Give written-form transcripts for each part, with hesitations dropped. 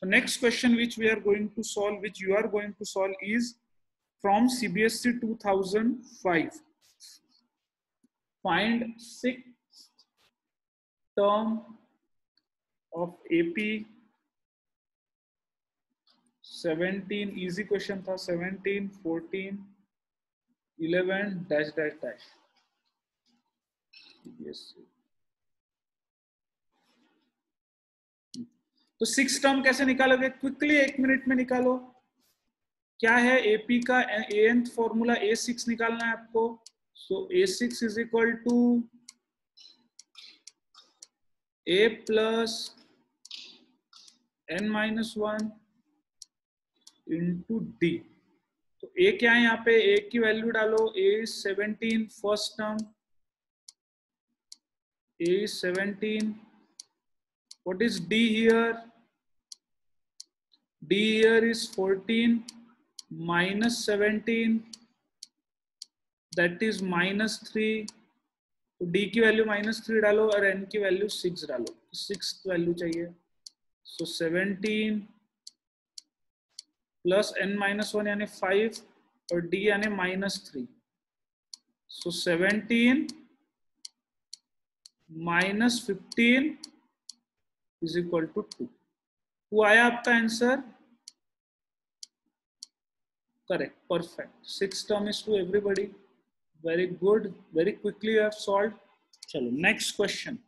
So next question which we are going to solve, which you are going to solve, is from CBSE 2005. Find sixth term of AP 17. Easy question था. 17, 14, 11 dash dash dash. CBSE. तो six term कैसे निकालोगे? Quickly 1 minute में निकालो. क्या है AP का nth formula? A6 निकालना है आपको. So A6 is equal to A plus n-1 into D. तो A क्या है यहाँ पे? A की वैल्यू डालो. A is 17 first term. A is 17. What is D here? D here is 14 minus 17, that is -3. तो D की वैल्यू -3 डालो और N की वैल्यू 6 डालो. 6 वैल्यू चाहिए. सो 17 प्लस n-1 यानी 5 और D यानी -3. सो 17 minus 15 is equal to 2. 2 आया आपका answer. Correct, perfect. 6 term is to everybody. Very good. Very quickly you have solved. Chalo, next question.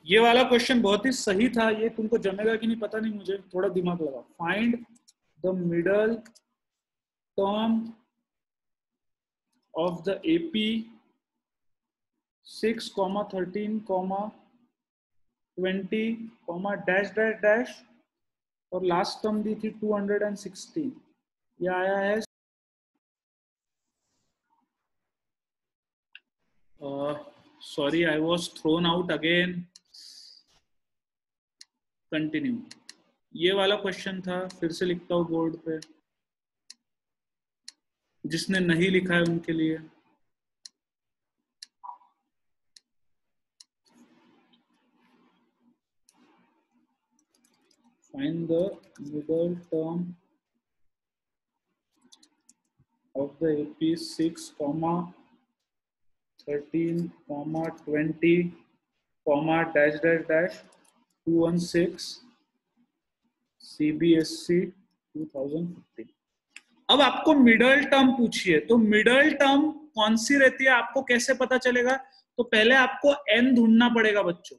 ये वाला क्वेश्चन बहुत ही सही था. ये तुमको जमेगा कि नहीं पता नहीं, मुझे थोड़ा दिमाग लगा. Find the middle term of the AP 6, 13, 20, dash dash dash और लास्ट टर्म दी थी 216. ये आया है sorry I was thrown out again. Continue. ये वाला क्वेश्चन था. फिर से लिखता हूँ बोर्ड पे. जिसने नहीं लिखा है उनके लिए. Find the middle term of the AP 6, 13, 20, dash dash dash 216 CBSE 2015. अब आपको मिडल टर्म पूछिए. तो मिडल टर्म कौन सी रहती है आपको कैसे पता चलेगा? तो पहले आपको n ढूंढना पड़ेगा बच्चों.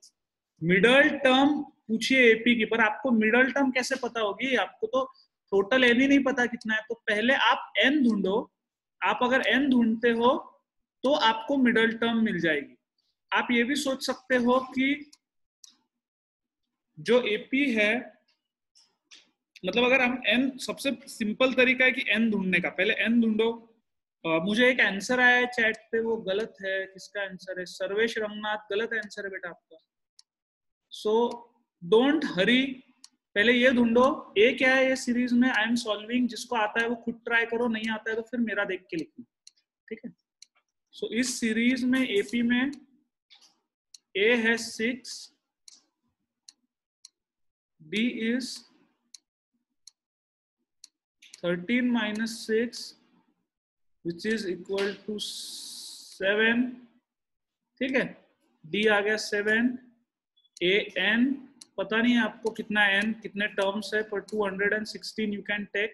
मिडल टर्म पूछिए एपी की, पर आपको मिडल टर्म कैसे पता होगी? आपको तो टोटल n ही नहीं पता कितना है. तो पहले आप n ढूंढो. आप अगर n ढूंढते हो तो आपको मिडल टर्म मिल जाएगी. आप ये भी सोच सकते हो कि जो एपी है, मतलब अगर हम n, सबसे सिंपल तरीका है कि n ढूंढने का. पहले n ढूंढो. मुझे एक आंसर आया है चैट पे, वो गलत है. किसका आंसर है? सर्वेश रंगनाथ. गलत आंसर है बेटा आपका. सो डोंट हरी. पहले ये ढूंढो ए क्या है ये सीरीज में. I am solving. जिसको आता है वो खुद ट्राई करो, नहीं आता है तो फिर मेरा देख के लिखना. ठीक है. सो इस सीरीज में एपी में ए है 6, D is 13 minus 6 which is equal to 7. ठीक है. डी आ गया 7. ए एन पता नहीं है आपको कितना n, कितने टर्म्स है, पर 216 you can take.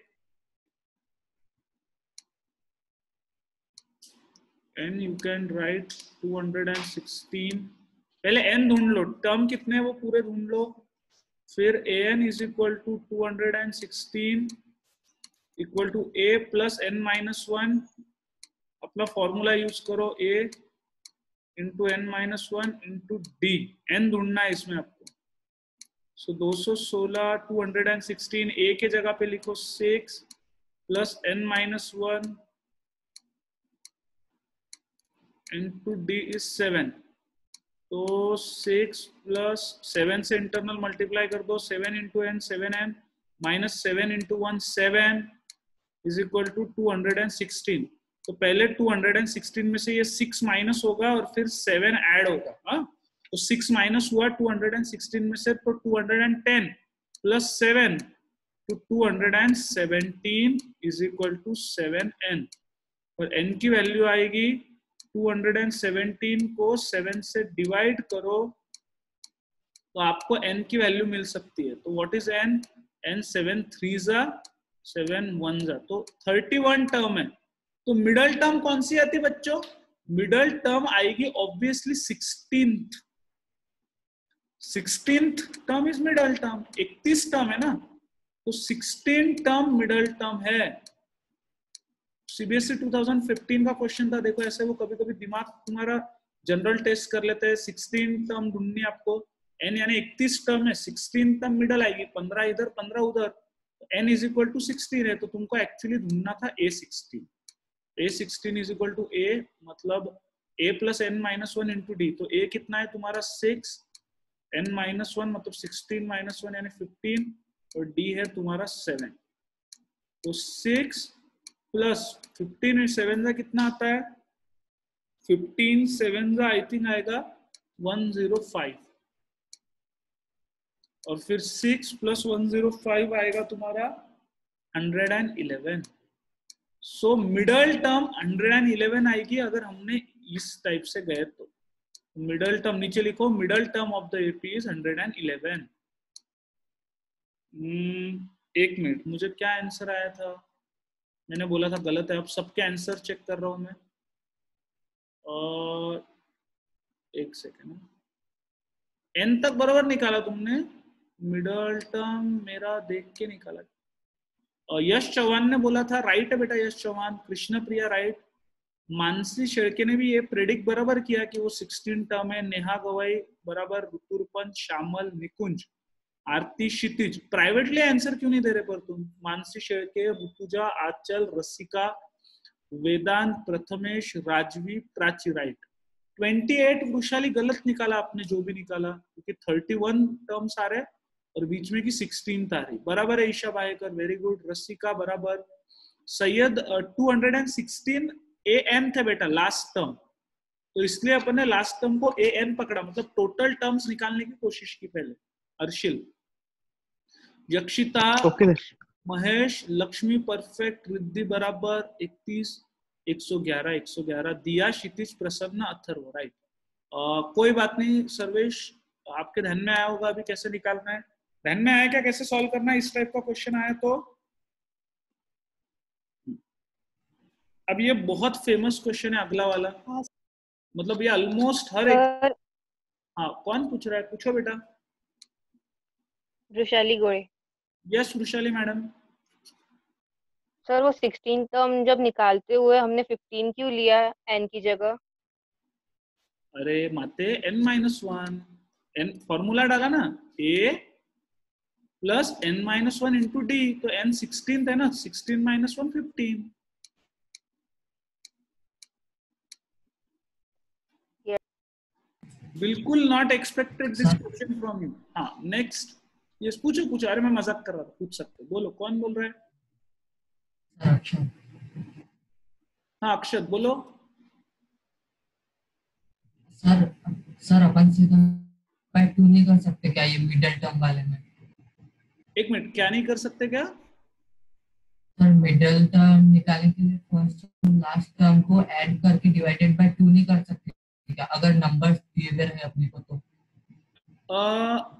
n you can write 216. पहले n ढूंढ लो. टर्म कितने हैं वो पूरे ढूंढ लो. फिर a n is equal to 216 equal to a plus n-1. अपना फॉर्मूला यूज करो. a into n-1 into d. n ढूंढना है इसमें आपको. सो 216 216 a के जगह पे लिखो 6 plus n-1 into D is 7. तो 6 प्लस 7 से इंटरनल मल्टीप्लाई कर दो. 7 into n 7n -7 × 1 7 is equal to 216। तो पहले 216 में से ये 6 माइनस होगा और फिर 7 ऐड होगा। हाँ, तो 6 माइनस हुआ 216 में से, तो 210 प्लस 7 तो 217 इज इक्वल टू 7n। और n की वैल्यू आएगी 217 को 7 से डिवाइड करो तो आपको n की वैल्यू मिल सकती है। तो व्हाट इज n? n 7 3 7 1 तो 31 टर्म है। तो मिडल टर्म कौन सी आती है बच्चों? मिडल टर्म आएगी obviously 16th term is middle term. 31 term है ना, तो 16 टर्म मिडल टर्म है। सीबीएसई 2015 का क्वेश्चन था, देखो ऐसे वो कभी कभी दिमाग तुम्हारा जनरल टेस्ट कर लेते हैं। 16 टर्म ढूंढनी है आपको, n यानी 31 टर्म है, 16 टर्म मिडल आएगी, 15 इधर 15 उधर, तो n इज इक्वल टू 16 है। तो तुमको एक्चुअली ढूंढना था a16। a16 is equal to a मतलब a plus n minus 1 into D. तो a कितना है तुम्हारा 6, n माइनस 1 मतलब 16 माइनस 1 यानी 15, और d है तुम्हारा 7। तो 6 प्लस 15 7 का कितना आता है? 15 7 का आई थिंक आएगा 105, और फिर 6 प्लस 105 आएगा तुम्हारा 111। सो मिडल टर्म 111 आएगी अगर हमने इस टाइप से गए तो। मिडल टर्म नीचे लिखो, middle term of the AP is 111। एक मिनट, मुझे क्या आंसर आया था? मैंने बोला था गलत है। अब सबके आंसर चेक कर रहा हूं मैं, और एक सेकेंड, एन तक बराबर निकाला तुमने? मिडल टर्म मेरा देख के निकाला। यश चौहान ने बोला था, राइट है बेटा यश चौहान। कृष्ण प्रिया राइट। मानसी शेड़के ने भी ये प्रेडिक्ट बराबर किया कि वो 16 टर्म है। नेहा गवाई बराबर, ऋतुर्पण, श्यामल, निकुंज, आरती, क्षितिज। प्राइवेटली आंसर क्यों नहीं दे रहे पर तुम? मानसी शेड़के, ऋतुजा, आंचल, रसिका, वेदांत, प्रथमेश, राजवी, प्राची राइट। 28 वृषाली गलत निकाला आपने जो भी निकाला, क्योंकि 31 टर्म्स आ रहे और बीच में की 16 आ रही। बराबर है ईशा भाईकर, वेरी गुड। रसिका बराबर। सैयद 216 an थे बेटा लास्ट टर्म, तो इसलिए अपन ने लास्ट टर्म को an पकड़ा, मतलब टोटल टर्म्स निकालने की कोशिश की पहले। अर्शिल, यक्षिता, महेश, लक्ष्मी परफेक्ट, रिद्धि बराबर 31 111 111। दिया, क्षितिज, प्रसन्न, अथर्व राइट। कोई बात नहीं सर्वेश, आपके ध्यान में आया होगा अभी कैसे निकालना है? ध्यान में आया क्या कैसे सॉल्व करना है? इस टाइप का क्वेश्चन आया तो अब ये बहुत फेमस क्वेश्चन है अगला वाला। मतलब ये ऑलमोस्ट हर एक। हाँ, कौन पूछ रहा है? पूछो बेटा। वृषाली गोरे। Yes Vrishali madam. सर वो 16 टर्म जब निकालते हुए हमने 15 क्यों लिया n की जगह? अरे माते n-1 n फॉर्मूला डाला ना, a plus n-1 into D, तो n 16 है ना, 16 माइनस 1 15। बिल्कुल not expected this question from you. हाँ नेक्स्ट, ये पूछो पूछो। अरे मैं मजाक कर रहा था, पूछ सकते, बोलो कौन बोल रहा है? हाँ अक्षत बोलो। सर अपन से बाय 2 नहीं कर सकते क्या ये मिडिल टर्म वाले में? एक मिनट, क्या नहीं कर सकते क्या? सर मिडिल टर्म निकालने के लिए फर्स्ट और लास्ट टर्म को ऐड करके डिवाइडेड बाय 2 नहीं कर सकते क्या, अगर नंबर्स दिए हुए रहे अपने को तो?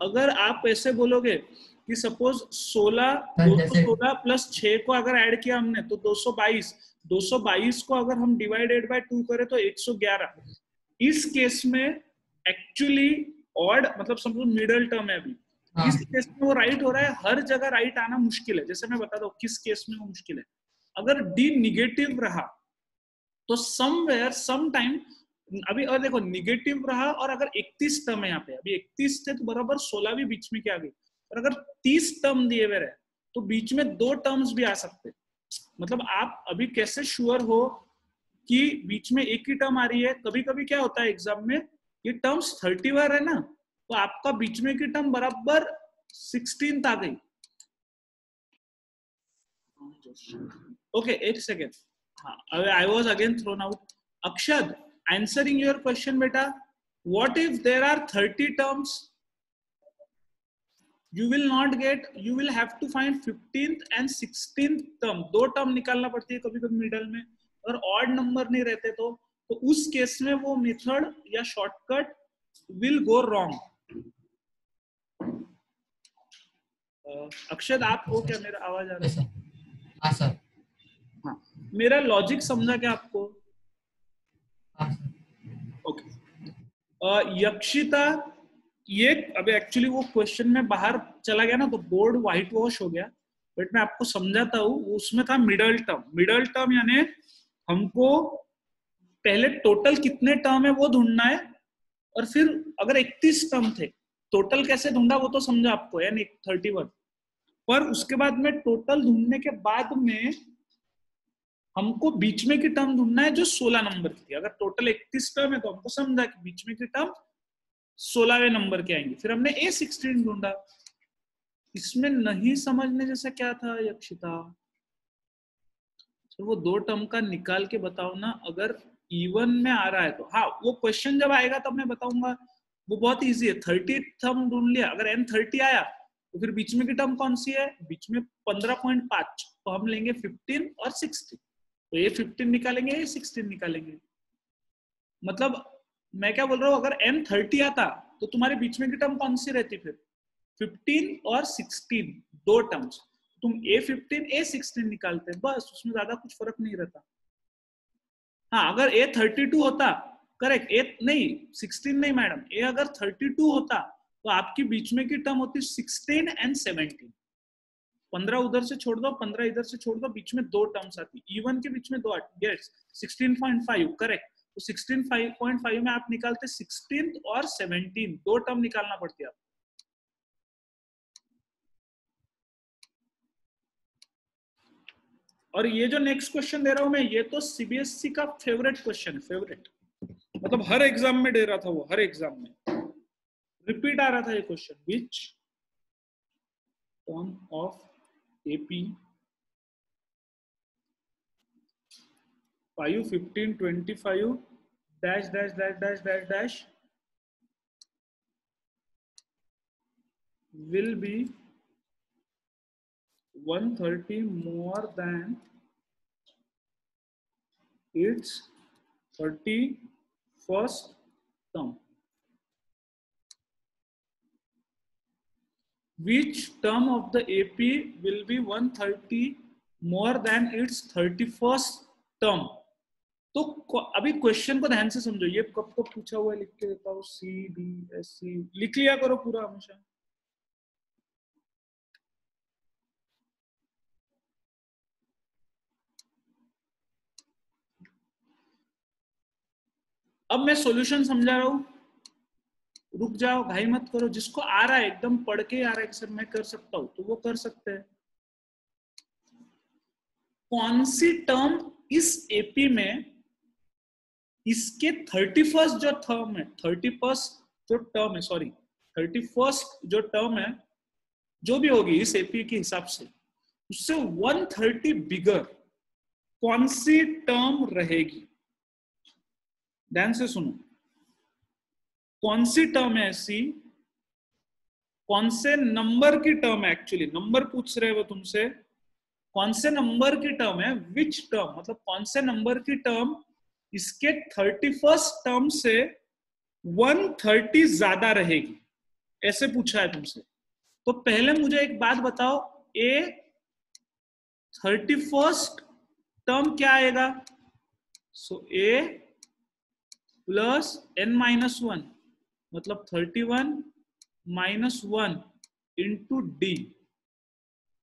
अगर आप ऐसे बोलोगे कि सपोज 216 प्लस 6 को अगर ऐड किया हमने तो 222 को अगर हम डिवाइडेड बाय 2 करें तो 111। इस केस में एक्चुअली ऑड मतलब समझो मिडिल टर्म है अभी। हाँ। इस केस में वो राइट हो रहा है, हर जगह राइट आना मुश्किल है। जैसे मैं बताता हूँ किस केस में वो मुश्किल है। अगर डी निगेटिव रहा तो समवेयर सम टाइम अभी, और देखो निगेटिव रहा और अगर 31 टर्म है यहाँ पे, अभी 31 थे तो बराबर 16 भी बीच में क्या गई, और अगर 30 टर्म दिए हुए रहे तो बीच में 2 टर्म्स भी आ सकते। मतलब आप अभी कैसे श्योर हो कि बीच में एक ही टर्म आ रही है? कभी कभी क्या होता है एग्जाम में, ये टर्म्स 31 है ना, तो आपका बीच में की टर्म बराबर 16 आ गई, ओके, एक सेकेंड. हाँ, I was again thrown out. Akshad, answering your question बेटा, what if there are 30 terms? You will not get, you will have to find 15th and 16th term. दो टर्म निकालना पड़ती है कभी कभी मिडल में. अगर ऑड नंबर नहीं रहते तो उस केस में वो मेथड या शॉर्टकट विल गो रॉन्ग. अक्षद, आपको क्या मेरा आवाज आ रहा है? हाँ सर. हाँ, मेरा लॉजिक समझा क्या आपको? ओके. यक्षिता, ये अभी एक्चुअली वो क्वेश्चन में बाहर चला गया ना तो बोर्ड व्हाइट वॉश हो गया, बट मैं आपको समझाता हूँ. उसमें था मिडल टर्म. मिडल टर्म यानी हमको पहले टोटल कितने टर्म है वो ढूंढना है, और फिर अगर 31 टर्म थे टोटल कैसे ढूंढा वो तो समझा आपको, यानी 31. पर उसके बाद में टोटल ढूंढने के बाद में हमको बीच में की टर्म ढूंढना है जो 16 नंबर की थी. अगर टोटल 31 टर्म है तो हमको समझा कि बीच में की टर्म 16वें नंबर के आएंगे. फिर हमने A16 ढूंढा. इसमें नहीं समझने जैसा क्या था यक्षिता? तो वो दो टर्म का निकाल के बताओ ना. अगर इवन में आ रहा है तो हाँ, वो क्वेश्चन जब आएगा तब मैं बताऊंगा. वो बहुत इजी है. 30 टर्म ढूंढ लिया. अगर N30 आया तो फिर बीच में की टर्म कौन सी है? बीच में 15.5. तो हम लेंगे 15 और 16. तो ये 15 निकालेंगे, ये 16 निकालेंगे. मतलब मैं क्या बोल रहा हूँ, अगर N30 आता तो तुम्हारे बीच में की टर्म कौन सी रहती? फिर 15 और 16 दो टर्म्स. तुम A15 A16 निकालते, बस. उसमें ज्यादा कुछ फर्क नहीं रहता. हाँ, अगर A32 होता, करेक्ट, A नहीं 16 नहीं मैडम, A अगर 32 होता तो आपकी बीच में की टर्म होती 16 एंड 17. 15 उधर से छोड़ दो, 15 इधर से छोड़ दो, बीच में दो टर्म्स आती. इवन के बीच में दो आती. Yes, 16.5 correct. तो 16.5 में आप निकालते 16 और 17, दो टर्म निकालना पड़ती है आपको. और ये जो नेक्स्ट क्वेश्चन दे रहा हूं मैं, ये तो सीबीएसई का फेवरेट क्वेश्चन है. फेवरेट मतलब हर एग्जाम में दे रहा था वो. हर एग्जाम में रिपीट आ रहा था ये question. Which term of AP 5, 15, 25 dash dash dash dash dash dash will be 130 more than its 31st term. Which term of the AP will be 130 more than its 31st term? तो अभी question को ध्यान से समझो. ये कब कब पूछा हुआ है लिख के देता हूँ. CBSE लिख लिया करो पूरा हमेशा. अब मैं सॉल्यूशन समझा रहा हूं. रुक जाओ, घाई मत करो. जिसको आ रहा है एकदम पढ़ के आ रहा है कि सर मैं कर सकता हूं, तो वो कर सकते हैं. कौन सी टर्म इस एपी में इसके 31st जो टर्म है, 31st जो टर्म है, सॉरी 31st जो टर्म है, जो भी होगी इस एपी के हिसाब से, उससे 130 बिगर कौन सी टर्म रहेगी? ध्यान से सुनो. कौन सी टर्म है ऐसी, कौन से नंबर की टर्म है? एक्चुअली नंबर पूछ रहे हैं वो तुमसे. कौन से नंबर की टर्म है? विच टर्म, मतलब कौन से नंबर की टर्म इसके 31st टर्म से 130 ज्यादा रहेगी, ऐसे पूछा है तुमसे. तो पहले मुझे एक बात बताओ, ए 31st टर्म क्या आएगा? सो ए प्लस n-1 मतलब 31 माइनस 1 इंटू डी.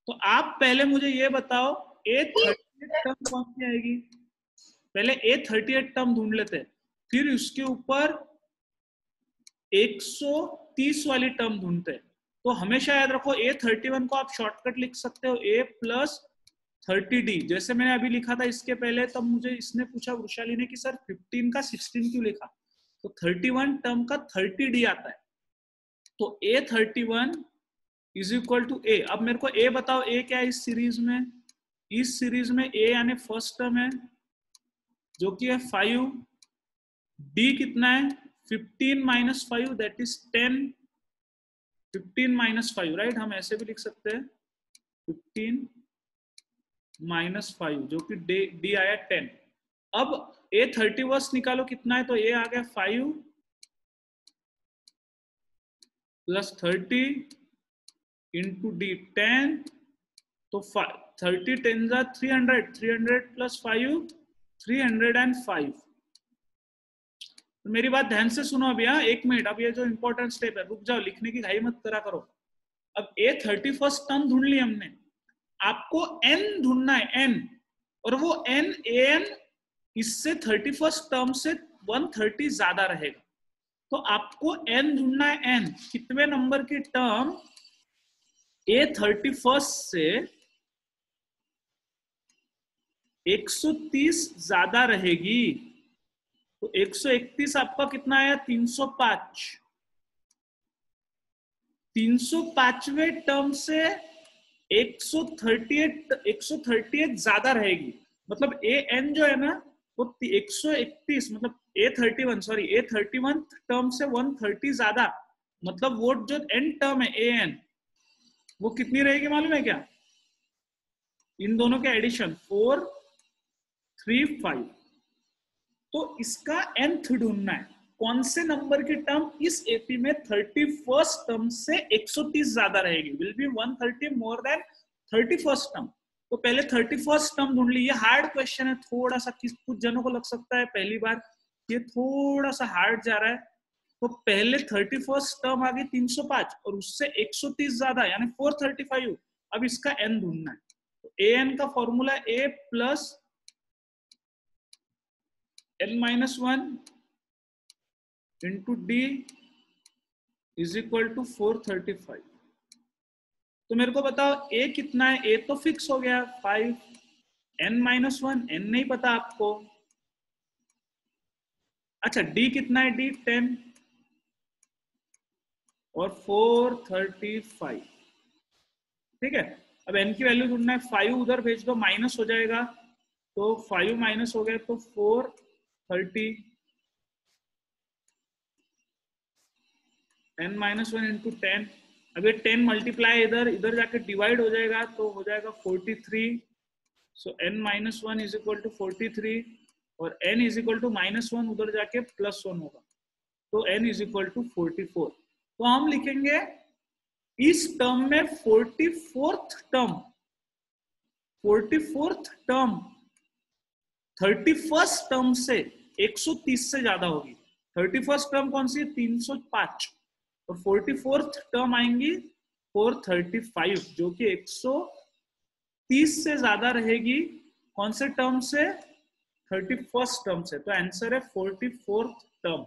तो आप पहले मुझे ये बताओ, A38 टर्म कौन सी आएगी? पहले A38 टर्म ढूंढ लेते हैं, फिर उसके ऊपर 130 वाली टर्म ढूंढते हैं. तो हमेशा याद रखो, A31 को आप शॉर्टकट लिख सकते हो A प्लस 30D. जैसे मैंने अभी लिखा था इसके पहले, तब मुझे इसने पूछा वृशाली ने कि सर 15 का 16 क्यों लिखा? तो 31 टर्म का 30D आता है. तो A31 is equal to A. अब मेरे को A बताओ, A क्या है इस सीरीज में? इस सीरीज में ए यानी फर्स्ट टर्म है जो कि है 5, डी कितना है 15 minus 5 that is 10, 15 minus 5 right, हम ऐसे भी लिख सकते हैं 15 माइनस 5 जो कि डी आया 10। अब ए 31 निकालो कितना है, तो ए आ गया 5 प्लस 30 इंटू डी 10, तो 30 10 जा 300, 300 प्लस 5 305। तो मेरी बात ध्यान से सुनो अभी, हाँ 1 मिनट, अब ये जो इंपॉर्टेंट स्टेप है, रुक जाओ, लिखने की घाई मत करा करो। अब ए 31 टर्म ढूंढ ली हमने, आपको एन ढूंढना है एन, और वो एन ए एन इससे 31 टर्म से 130 ज्यादा रहेगा, तो आपको एन ढूंढना है एन, कितने नंबर की टर्म ए 31 से 130 ज्यादा रहेगी। तो 131 आपका कितना आया 305, 305वें टर्म से 138 ज्यादा रहेगी, मतलब ए एन जो है ना वो 131, मतलब A31 सॉरी A31 टर्म से 130 ज्यादा, मतलब वो जो एन टर्म है ए एन वो कितनी रहेगी मालूम है क्या, इन दोनों के एडिशन 4 3 5। तो इसका nth ढूंढना है, कौन से नंबर की टर्म इस एपी में 31st टर्म से 130 ज्यादा रहेगी, will be 130 more than 31st term. तो पहले 31st टर्म ढूंढ ली, ये हार्ड क्वेश्चन है थोड़ा सा, कुछ जनों को लग सकता है पहली बार ये थोड़ा सा हार्ड जा रहा है, तो पहले 31st टर्म आ गई 305 और उससे 130 ज्यादा यानी 435, अब इसका n ढूंढना है। तो an का formula a plus n-1 into D is equal to 435। तो मेरे को बताओ a कितना है, a तो फिक्स हो गया 5, n-1 n नहीं पता आपको, अच्छा d कितना है, d 10 और 435, ठीक है। अब n की वैल्यू ढूंढना है, 5 उधर भेज दो माइनस हो जाएगा, तो 5 माइनस हो गया तो 430, n-1 इंटू 10, अब ये 10 मल्टीप्लाई इधर जाके डिवाइड हो जाएगा तो हो जाएगा 43, सो n-1 इज इक्वल टू 43 और n इज इक्वल टू -1 उधर जाके +1 होगा, तो n इज इक्वल टू 44। तो हम लिखेंगे इस टर्म में 44th टर्म 31st टर्म से 130 से ज्यादा होगी। 31st टर्म कौन सी है 305 और 44th टर्म आएंगी 435 जो कि 130 से ज्यादा रहेगी, कौन से टर्म से 31st टर्म से। तो आंसर है 44th टर्म,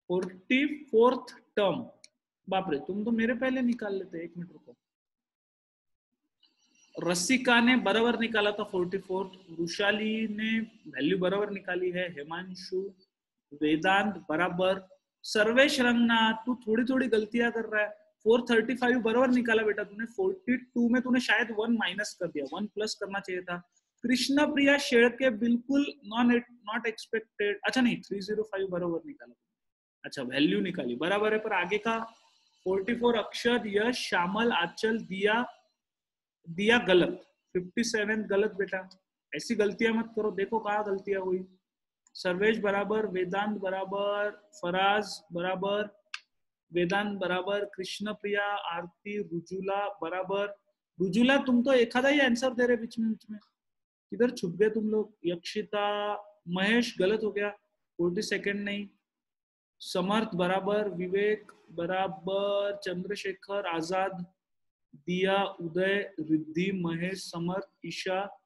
44th टर्म। बाप रे तुम तो मेरे पहले निकाल लेते, 1 मिनट रुको। रसिका ने बराबर निकाला था 44th, रुशाली ने वैल्यू बराबर निकाली है, हिमांशु, वेदांत बराबर, सर्वेश रंगनाथ तू थोड़ी थोड़ी गलतियां कर रहा है, 435 बराबर निकाला बेटा तूने, 42 में तूने शायद 1 माइनस कर दिया, 1 प्लस करना चाहिए था। कृष्णा प्रिया शेड़के बिल्कुल नॉट एक्सपेक्टेड, अच्छा नहीं 305 बराबर निकाला, अच्छा वैल्यू निकाली बराबर है, पर आगे का 44 अक्षर यश श्यामल आंचल दिया गलत, 57 गलत बेटा, ऐसी गलतियां मत करो, देखो कहाँ गलतियां हुई। सर्वेश बराबर, वेदांत बराबर, फराज बराबर, वेदांत बराबर, कृष्ण प्रिया, आरती, रुजुला बराबर। रुजुला तुम तो एक आधा ही आंसर दे रहे बीच में किधर छुप गए तुम लोग। यक्षिता, महेश गलत हो गया, 40 सेकंड नहीं। समर्थ बराबर, विवेक बराबर, चंद्रशेखर, आजाद, दिया, उदय, रिद्धि, महेश, समर्थ, ईशा,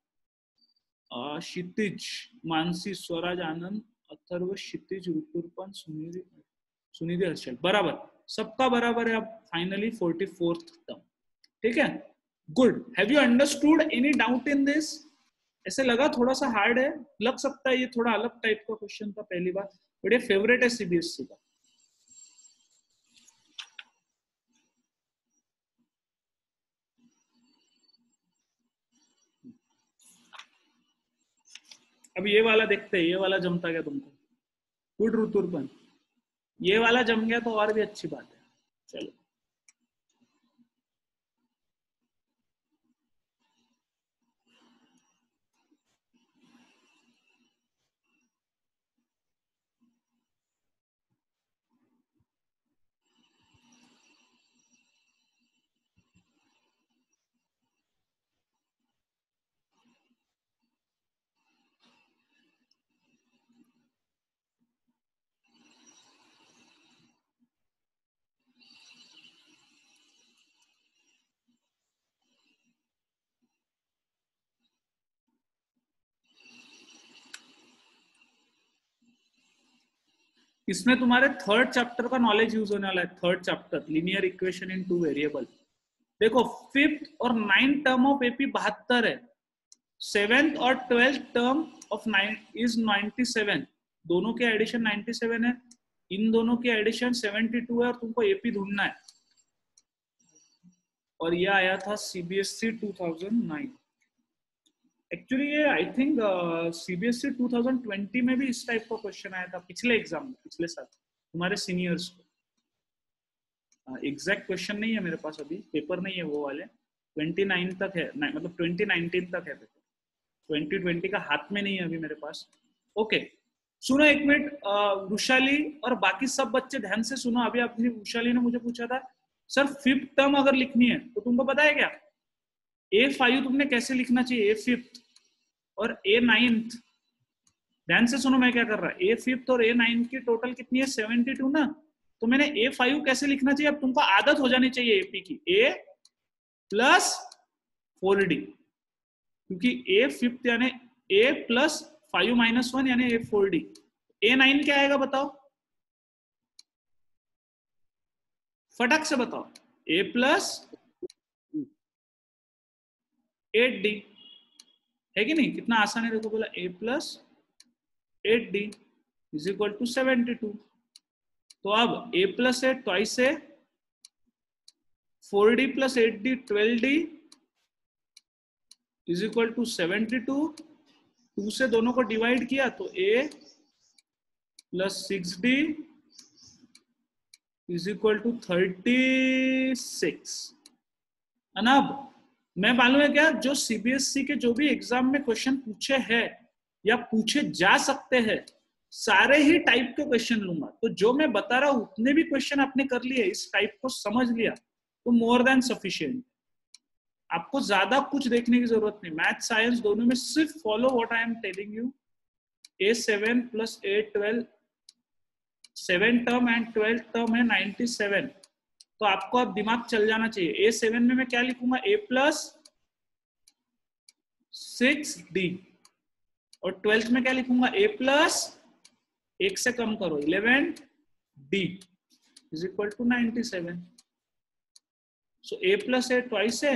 क्षितिज, मानसी, स्वराज, आनंद, अथर्व, क्षितिज, ऋतुर्पण, सुनिधि, हर्षल बराबर, सबका बराबर है। अब फाइनली 44th टर्म, ठीक है, good. Have you understood, any doubt in this? ऐसे लगा थोड़ा सा हार्ड है, लग सकता है ये थोड़ा अलग टाइप का क्वेश्चन था पहली बार, बट ये फेवरेट है सीबीएसई का। अब ये वाला देखते हैं, ये वाला जमता क्या तुमको? गुड ऋतुर्पण, ये वाला जम गया तो और भी अच्छी बात है। चलो इसमें तुम्हारे थर्ड चैप्टर का नॉलेज यूज होने वाला है। Third chapter linear equation in two variable. देखो फिफ्थ और 9th टर्म ऑफ एपी 72 है, 7th और 12th टर्म ऑफ 9 इज 97, दोनों के एडिशन 97 है, इन दोनों के एडिशन 72 है और तुमको एपी ढूंढना है। और ये आया था सीबीएसई 2009। एक्चुअली ये आई थिंक सीबीएसई 2020 में भी इस टाइप का क्वेश्चन आया था, पिछले एग्जाम में, पिछले साल तुम्हारे सीनियर्स को। एग्जैक्ट क्वेश्चन नहीं है मेरे पास, अभी पेपर नहीं है वो वाले, 29 तक है, मतलब 2019 तक है पेपर, 2020 का हाथ में नहीं है अभी मेरे पास। ओके सुनो एक मिनट, वृषाली और बाकी सब बच्चे ध्यान से सुनो। अभी अपनी वृषाली ने मुझे पूछा था सर फिफ्थ टर्म अगर लिखनी है तो तुमको पता है क्या A5 तुमने कैसे लिखना चाहिए, A5 और A9। ध्यान से सुनो मैं क्या कर रहा है, A5 और A9 की टोटल कितनी है 72 ना, तो मैंने A5 कैसे लिखना चाहिए, अब तुमको आदत हो जानी चाहिए AP की, A प्लस 4D, क्योंकि A5 यानी A प्लस 5 माइनस 1 यानी A4D। A9 क्या आएगा बताओ, फटाक से बताओ, A प्लस 8D है कि नहीं, कितना आसान है। देखो बोला A plus 8D is equal to 72, तो अब A प्लस 8 ट्वाइस है 4D plus 8D 12D is equal to 72, 2 से दोनों को डिवाइड किया तो A plus 6D is equal to 36। अब मैं मालूम है क्या, जो सीबीएसई के जो भी एग्जाम में क्वेश्चन पूछे हैं या पूछे जा सकते हैं, सारे ही टाइप के क्वेश्चन लूंगा। तो जो मैं बता रहा हूं उतने भी क्वेश्चन आपने कर लिए, इस टाइप को समझ लिया तो मोर देन सफिशिएंट। आपको ज्यादा कुछ देखने की जरूरत नहीं, मैथ साइंस दोनों में सिर्फ follow what I am telling you. A7 plus A12 7 term and 12 term है 97, तो आपको अब दिमाग चल जाना चाहिए। A7 में मैं क्या लिखूंगा, A प्लस 6D, और 12th में क्या लिखूंगा, A प्लस 1 से कम करो 11D is equal to 97। So A plus है ट्वाइस है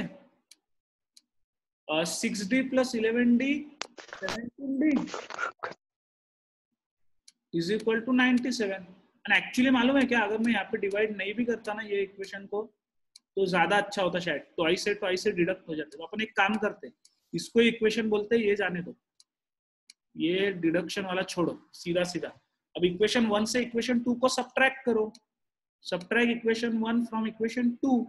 6D plus 11D 17D is equal to 97। And actually मालूम है क्या, अगर मैं यहाँ पे डिवाइड नहीं भी करता ना ये इक्वेशन को तो ज्यादा अच्छा होता शायद, ट्वाइस से डिडक्ट हो जाते। तो अपन एक काम करते हैं, इसको इक्वेशन बोलते हैं, ये जाने दो, ये डिडक्शन वाला छोड़ो, सीधा सीधा अब इक्वेशन 1 से इक्वेशन 2 को सब्ट्रैक्ट करो। सब्ट्रैक्ट इक्वेशन 1 फ्रॉम इक्वेशन 2,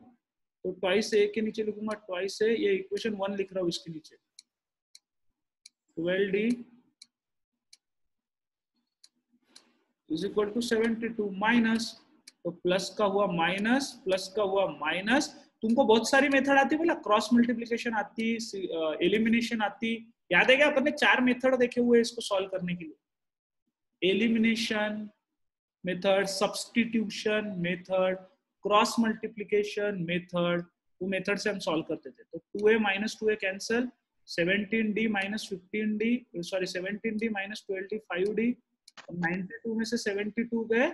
तो ट्वाइस ए के नीचे लिखूंगा, ट्वाइस ए, ये इक्वेशन 1 लिख रहा हूँ इसके नीचे 12D is equal to 72 minus, तो प्लस का हुआ माइनस, प्लस का हुआ माइनस। तुमको बहुत सारी मेथड आती है, बोला क्रॉस मल्टीप्लिकेशन आती, एलिमिनेशन आती, याद है क्या अपन ने 4 मेथड देखे हुए इसको सॉल्व करने के लिए, elimination method, substitution method, cross multiplication method, वो मेथड से हम सॉल्व करते थे। तो 2a minus 2a cancel, 17D minus 15D, sorry 17D minus 12D 5D, 92 में से 72 गए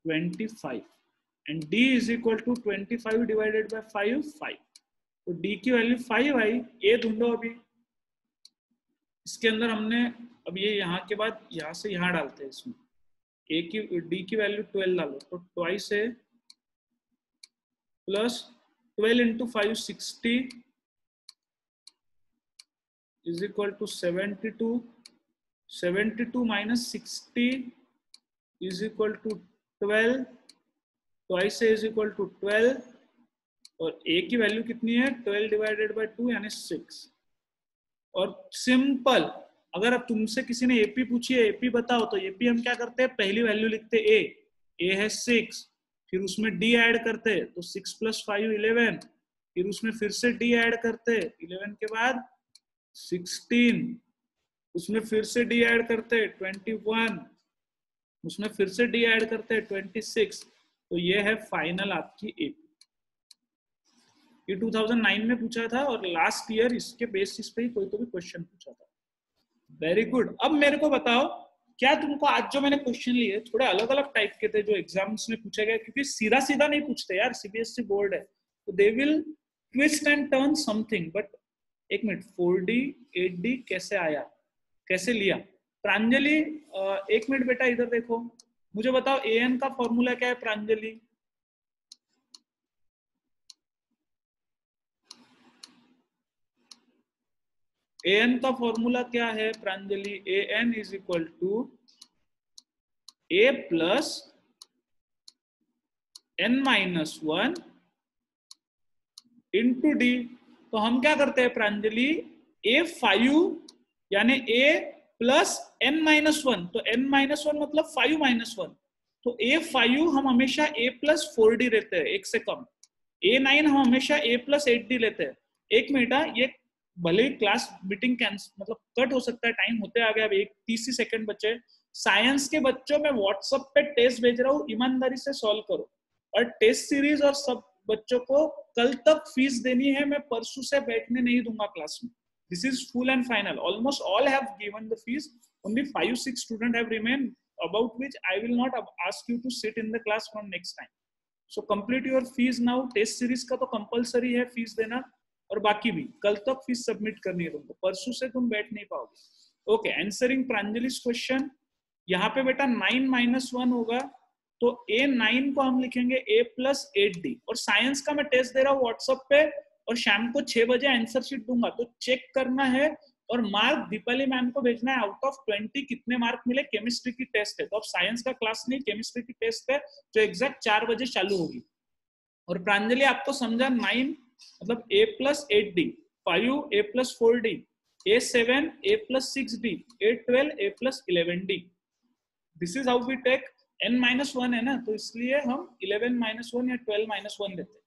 25, and D is equal to 25 divided by 5, तो D की वैल्यू 5 आई। A ढूंढो अभी, इसके अंदर हमने अब ये यहाँ के बाद यहाँ से यहाँ डालते हैं, इसमें D की वैल्यू 12 डालो, तो ट्वाइस है plus 12 into 5 60 is equal to 72, 72 minus 60 is equal to 12, twice is equal to 12, और a की वैल्यू कितनी है 12 डिवाइडेड बाय 2 यानी 6। और सिंपल, अगर अब तुमसे किसी ने एपी पूछी है एपी बताओ, तो एपी हम क्या करते हैं, पहली वैल्यू लिखते ए है 6, फिर उसमें d ऐड करते तो 6 + 5 11, फिर उसमें फिर से d ऐड करते 11 के बाद 16, उसमें फिर से d ऐड करते 21, उसमें फिर से d ऐड करते 26। तो ये है फाइनल आपकी एपी। ये 2009 में पूछा था और लास्ट ईयर इसके बेसिस पे ही कोई तो भी क्वेश्चन पूछा था। Very good. अब मेरे को बताओ, क्या तुमको आज जो मैंने क्वेश्चन लिए थोड़े अलग अलग टाइप के थे जो एग्जाम्स में पूछे गए, क्योंकि सीधा सीधा नहीं पूछते यार, सीबीएसई बोर्ड है, तो they will twist and turn something. But एक मिनट, 4D 8D कैसे आया, कैसे लिया? प्रांजलि एक मिनट बेटा इधर देखो, मुझे बताओ an का फॉर्मूला क्या है प्रांजलि? an का फॉर्मूला क्या है Pranjali? an is equal to a plus n-1 into D. तो हम क्या करते हैं प्रांजलि, a5 यानी a प्लस n-1, तो n-1 मतलब 5-1, तो a5 हम हमेशा a प्लस 4d लेते हैं, एक से कम। a9 हम हमेशा a प्लस 8d लेते हैं। एक मिनट, ये भले क्लास मीटिंग मतलब कट हो सकता है, टाइम होते आ गया, अब 30 सेकंड बचे। साइंस के बच्चों में व्हाट्सएप पे टेस्ट भेज रहा हूँ, ईमानदारी से सॉल्व करो। और टेस्ट सीरीज और सब बच्चों को कल तक फीस देनी है, मैं परसों से बैठने नहीं दूंगा क्लास में। This is full and final. Almost all have given the fees. Only 5-6 students have remained, about which I will not ask you to sit in the class from next time. So complete your fees now. Test series का तो compulsory है fees देना, और बाकी भी कल तक fees submit करनी है तुमको, परसों से तुम बैठ नहीं पाओगे। Okay, answering Pranjali's question. यहाँ पे बेटा 9-1 होगा, तो a9 को हम लिखेंगे a प्लस 8d। और साइंस का मैं टेस्ट दे रहा हूँ व्हाट्सएप पे, और शाम को 6 बजे आंसर शीट दूंगा, तो चेक करना है। और मार्क दीपाली मैम को भेजना है, आउट ऑफ 20 कितने मार्क मिले। केमिस्ट्री की टेस्ट है, तो अब साइंस का क्लास नहीं, केमिस्ट्री की टेस्ट है जो एग्जैक्ट 4 बजे चालू होगी। और प्रांजलि आपको समझा, 9 मतलब a plus 8d, 5 a plus 4d, a7 a plus 6d, a12 a plus 11d। This is how we take n-1 है ना, तो इसलिए हम 11-1 या 12-1 लेते हैं।